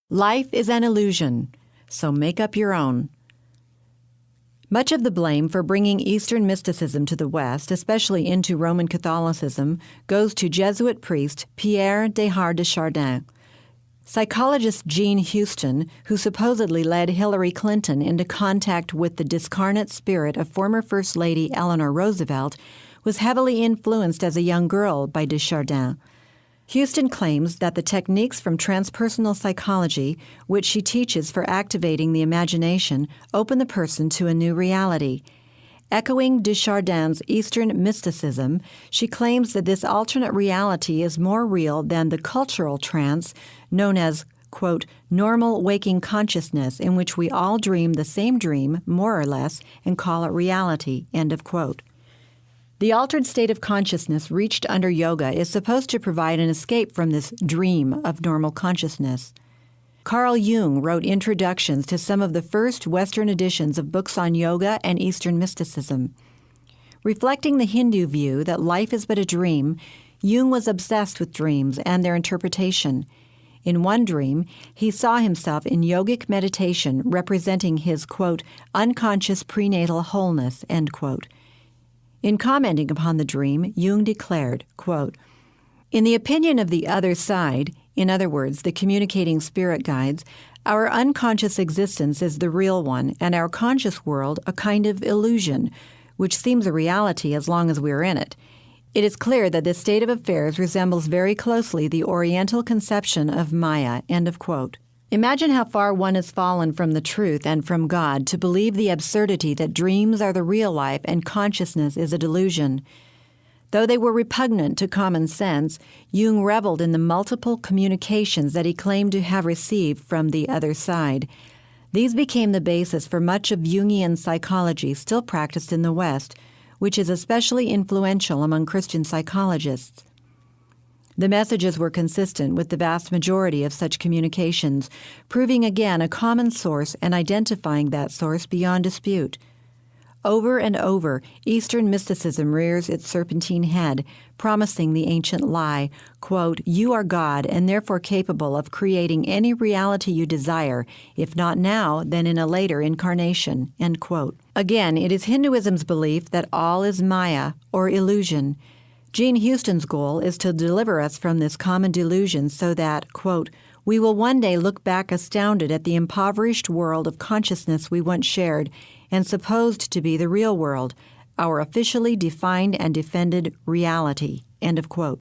Life is an illusion, so make up your own. Much of the blame for bringing Eastern mysticism to the West, especially into Roman Catholicism, goes to Jesuit priest Pierre Teilhard de Chardin. Psychologist Jean Houston, who supposedly led Hillary Clinton into contact with the discarnate spirit of former First Lady Eleanor Roosevelt, was heavily influenced as a young girl by de Chardin. Houston claims that the techniques from transpersonal psychology, which she teaches for activating the imagination, open the person to a new reality. Echoing de Chardin's Eastern mysticism, she claims that this alternate reality is more real than the cultural trance known as, quote, normal waking consciousness, in which we all dream the same dream, more or less, and call it reality, end of quote. The altered state of consciousness reached under yoga is supposed to provide an escape from this dream of normal consciousness. Carl Jung wrote introductions to some of the first Western editions of books on yoga and Eastern mysticism. Reflecting the Hindu view that life is but a dream, Jung was obsessed with dreams and their interpretation. In one dream, he saw himself in yogic meditation representing his, quote, unconscious prenatal wholeness, end quote. In commenting upon the dream, Jung declared, quote, in the opinion of the other side, in other words, the communicating spirit guides, our unconscious existence is the real one, and our conscious world a kind of illusion, which seems a reality as long as we are in it. It is clear that this state of affairs resembles very closely the Oriental conception of Maya, end of quote. Imagine how far one has fallen from the truth and from God to believe the absurdity that dreams are the real life and consciousness is a delusion. Though they were repugnant to common sense, Jung reveled in the multiple communications that he claimed to have received from the other side. These became the basis for much of Jungian psychology still practiced in the West, which is especially influential among Christian psychologists. The messages were consistent with the vast majority of such communications, proving again a common source and identifying that source beyond dispute. Over and over, Eastern mysticism rears its serpentine head, promising the ancient lie, quote, you are God and therefore capable of creating any reality you desire, if not now, then in a later incarnation, end quote. Again, it is Hinduism's belief that all is Maya, or illusion. Jean Houston's goal is to deliver us from this common delusion so that, quote, we will one day look back astounded at the impoverished world of consciousness we once shared and supposed to be the real world, our officially defined and defended reality, end of quote.